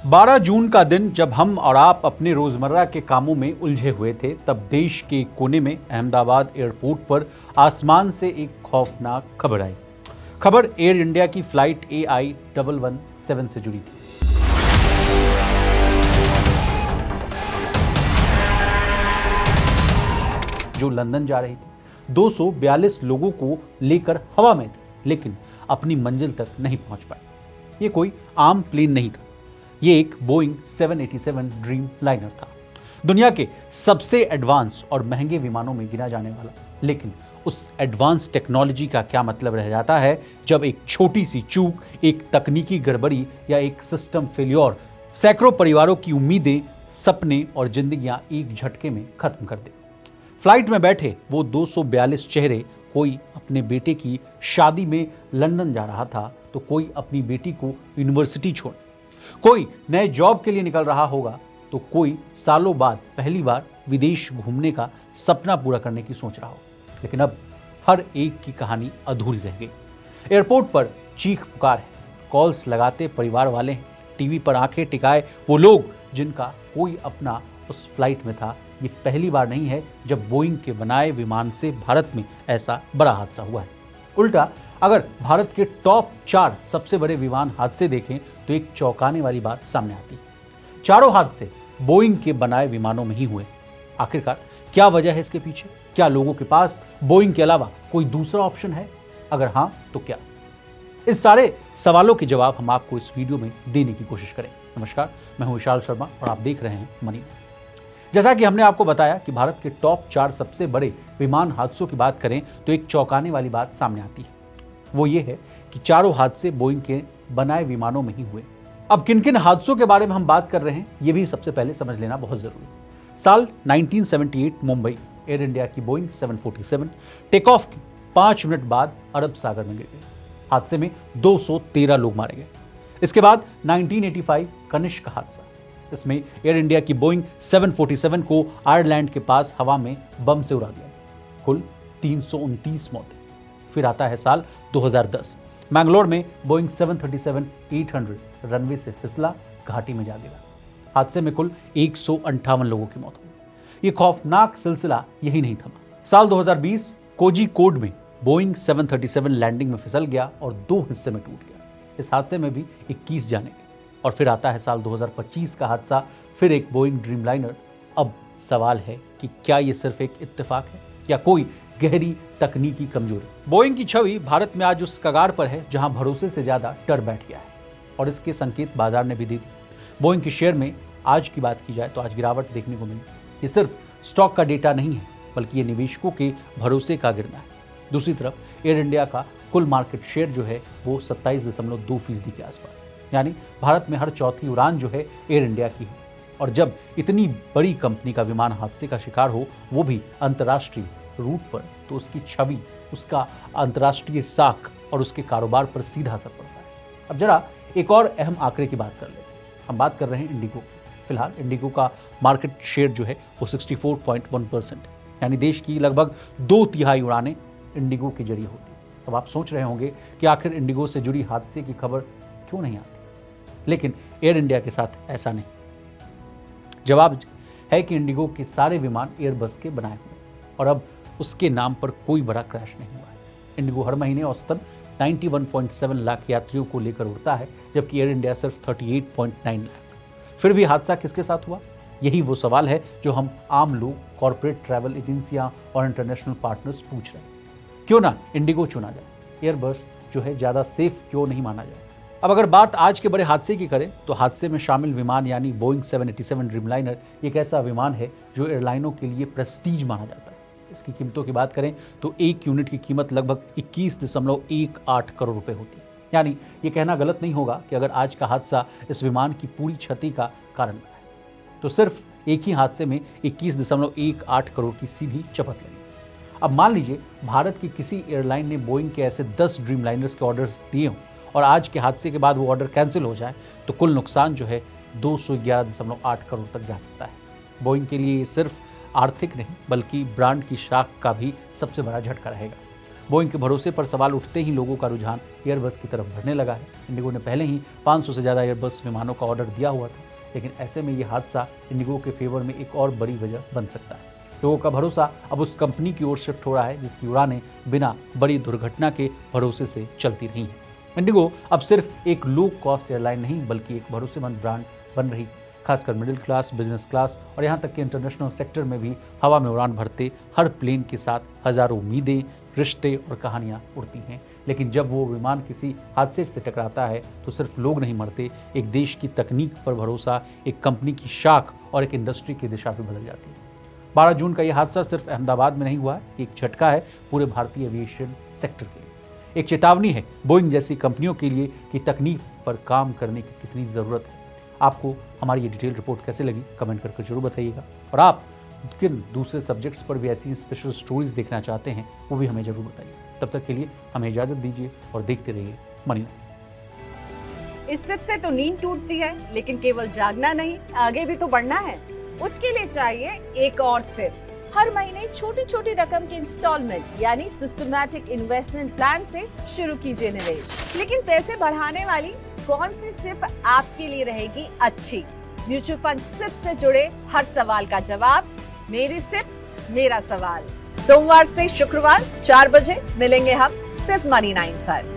12 जून का दिन जब हम और आप अपने रोजमर्रा के कामों में उलझे हुए थे, तब देश के एक कोने में अहमदाबाद एयरपोर्ट पर आसमान से एक खौफनाक खबर आई। खबर एयर इंडिया की फ्लाइट AI 117 से जुड़ी थी। जो लंदन जा रही थी। 242 लोगों को लेकर हवा में थी, लेकिन अपनी मंजिल तक नहीं पहुंच पाई। ये कोई आम प्लेन नहीं था, ये एक बोइंग 787 ड्रीम लाइनर था, दुनिया के सबसे एडवांस और महंगे विमानों में गिना जाने वाला। लेकिन उस एडवांस टेक्नोलॉजी का क्या मतलब रह जाता है जब एक छोटी सी चूक, एक तकनीकी गड़बड़ी या एक सिस्टम फेल्योर सैकड़ों परिवारों की उम्मीदें, सपने और जिंदगियां एक झटके में खत्म कर दे। फ्लाइट में बैठे वो 242 चेहरे, कोई अपने बेटे की शादी में लंदन जा रहा था, तो कोई अपनी बेटी को यूनिवर्सिटी छोड़, कोई नए जॉब के लिए निकल रहा होगा, तो कोई सालों बाद पहली बार विदेश घूमने का सपना पूरा करने की सोच रहा हो। लेकिन अब हर एक की कहानी अधूरी रह गई। एयरपोर्ट पर चीख पुकार है, कॉल्स लगाते परिवार वाले हैं, टीवी पर आंखें टिकाए वो लोग जिनका कोई अपना उस फ्लाइट में था। ये पहली बार नहीं है जब बोइंग के बनाए विमान से भारत में ऐसा बड़ा हादसा हुआ है। उल्टा अगर भारत के टॉप 4 सबसे बड़े विमान हादसे देखें तो एक चौंकाने वाली बात सामने आती है। चारों हादसे बोइंग के बनाए विमानों में ही हुए। आखिरकार क्या वजह है इसके पीछे? क्या लोगों के पास बोइंग के अलावा कोई दूसरा ऑप्शन है? अगर हाँ तो क्या? इस सारे सवालों के जवाब हम आपको इस वीडियो में देने की कोशिश करें। नमस्कार, मैं हूं विशाल शर्मा और आप देख रहे हैं मनी। जैसा कि हमने आपको बताया कि भारत के टॉप 4 सबसे बड़े विमान हादसों की बात करें तो एक चौंकाने वाली बात सामने आती है। वो ये है कि चारों हादसे बोइंग के बनाए विमानों में ही हुए। अब किन किन हादसों के बारे में हम बात कर रहे हैं, ये भी सबसे पहले समझ लेना बहुत जरूरी है। साल 1978 मुंबई, एयर इंडिया की बोइंग 747 टेक ऑफ की 5 मिनट बाद अरब सागर में गिर गई। हादसे में 213 लोग मारे गए। इसके बाद 1985 कनिष्क हादसा, इसमें एयर इंडिया की बोइंग 747 को आयरलैंड के पास हवा में बम से उड़ा दिया, कुल 329 मौतें। फिर आता है साल 2010, मैंगलोर में बोइंग 737-800 रनवे से फिसला, घाटी में जा गिरा। हादसे में कुल 158 लोगों की मौत हुई। ये खौफनाक सिलसिला यही नहीं थमा। साल 2020 कोझिकोड में बोइंग 737 लैंडिंग में फिसल गया और 2 हिस्से में टूट गया। इस हादसे में भी 21 जाने गए। और फिर आता है साल 2025 का हादसा, फिर एक बोइंग ड्रीमलाइनर। अब सवाल है कि क्या ये सिर्फ एक इत्तेफाक है या कोई गहरी तकनीकी कमजोरी? बोइंग की छवि भारत में आज उस कगार पर है जहां भरोसे से ज्यादा डर बैठ गया है, और इसके संकेत बाजार ने भी दे दिए। बोइंग के शेयर में आज की बात की जाए तो आज गिरावट देखने को मिली। ये सिर्फ स्टॉक का डेटा नहीं है, बल्कि ये निवेशकों के भरोसे का गिरना है। दूसरी तरफ एयर इंडिया का कुल मार्केट शेयर जो है वो 27.2% के आसपास है। यानी भारत में हर चौथी उड़ान जो है एयर इंडिया की है। और जब इतनी बड़ी कंपनी का विमान हादसे का शिकार हो, वो भी अंतर्राष्ट्रीय रूट पर, तो उसकी छवि, उसका अंतर्राष्ट्रीय साख और उसके कारोबार पर सीधा असर पड़ता है। अब जरा एक और अहम आंकड़े की बात कर लेते हैं। हम बात कर रहे हैं इंडिगो। फिलहाल इंडिगो का मार्केट शेयर जो है वो 64.1% है। यानी देश की लगभग 2/3 उड़ानें इंडिगो के जरिए होती है। अब आप सोच रहे होंगे कि आखिर इंडिगो से जुड़ी हादसे की खबर क्यों नहीं आती? लेकिन एयर इंडिया के साथ ऐसा नहीं। जवाब है कि इंडिगो के सारे विमान एयरबस के बनाए हुए हैं और अब उसके नाम पर कोई बड़ा क्रैश नहीं हुआ है। इंडिगो हर महीने औसतन 91.7 लाख यात्रियों को लेकर उड़ता है, जबकि एयर इंडिया सिर्फ 38.9 लाख। फिर भी हादसा किसके साथ हुआ? यही वो सवाल है जो हम आम लोग, कॉर्पोरेट ट्रैवल एजेंसियां और इंटरनेशनल पार्टनर्स पूछ रहे हैं। क्यों ना इंडिगो चुना जाए? एयरबस जो है ज़्यादा सेफ क्यों नहीं माना जाए? अब अगर बात आज के बड़े हादसे की करें तो हादसे में शामिल विमान यानी बोइंग 787 ड्रीमलाइनर एक ऐसा विमान है जो एयरलाइनों के लिए प्रेस्टीज माना जाता है। इसकी कीमतों की बात करें तो एक यूनिट की कीमत लगभग 21.18 करोड़ रुपए होती है। यानी ये कहना गलत नहीं होगा कि अगर आज का हादसा इस विमान की पूरी क्षति का कारण बना है, तो सिर्फ एक ही हादसे में 21.18 करोड़ की सीधी चपत लगी। अब मान लीजिए भारत की किसी एयरलाइन ने बोइंग के ऐसे 10 ड्रीमलाइनर्स के ऑर्डर्स दिए हों और आज के हादसे के बाद वो ऑर्डर कैंसिल हो जाए, तो कुल नुकसान जो है 211.8 करोड़ तक जा सकता है। बोइंग के लिए ये सिर्फ आर्थिक नहीं बल्कि ब्रांड की शाख का भी सबसे बड़ा झटका रहेगा। बोइंग के भरोसे पर सवाल उठते ही लोगों का रुझान एयरबस की तरफ बढ़ने लगा है। इंडिगो ने पहले ही 500 से ज़्यादा एयरबस विमानों का ऑर्डर दिया हुआ था, लेकिन ऐसे में ये हादसा इंडिगो के फेवर में एक और बड़ी वजह बन सकता है। लोगों का भरोसा अब उस कंपनी की ओर शिफ्ट हो रहा है जिसकी उड़ानें बिना बड़ी दुर्घटना के भरोसे से चलती रही हैं। इंडिगो अब सिर्फ एक लो कॉस्ट एयरलाइन नहीं बल्कि एक भरोसेमंद ब्रांड बन रही, खासकर मिडिल क्लास, बिजनेस क्लास और यहाँ तक कि इंटरनेशनल सेक्टर में भी हवा में उड़ान भरते हर प्लेन के साथ हजारों उम्मीदें, रिश्ते और कहानियाँ उड़ती हैं। लेकिन जब वो विमान किसी हादसे से टकराता है तो सिर्फ लोग नहीं मरते, एक देश की तकनीक पर भरोसा, एक कंपनी की शाख और एक इंडस्ट्री की दिशा भी बदल जाती है। 12 जून का यह हादसा सिर्फ अहमदाबाद में नहीं हुआ, एक झटका है पूरे भारतीय एविएशन सेक्टर के लिए। एक चेतावनी है बोइंग जैसी कंपनियों के लिए कि तकनीक पर काम करने की कितनी ज़रूरत है। आपको हमारी ये डिटेल रिपोर्ट कैसे लगी कमेंट करके जरूर बताइएगा, और आप किन दूसरे सब्जेक्ट्स पर भी ऐसी स्पेशल स्टोरीज देखना चाहते हैं वो भी हमें जरूर बताइए। तब तक के लिए हमें इजाज़त दीजिए और देखते रहिए मनी नाइन। इस सिप से तो नींद टूटती है, लेकिन केवल जागना नहीं, आगे भी तो बढ़ना है। उसके लिए चाहिए एक और सिप। हर महीने छोटी छोटी रकम की इंस्टॉलमेंट यानी सिस्टमैटिक इन्वेस्टमेंट प्लान से शुरू कीजिए निवेश। लेकिन पैसे बढ़ाने वाली कौन सी सिप आपके लिए रहेगी अच्छी? म्यूचुअल फंड सिप से जुड़े हर सवाल का जवाब मेरी सिप मेरा सवाल। सोमवार से शुक्रवार 4 बजे मिलेंगे हम सिर्फ मनी 9 पर।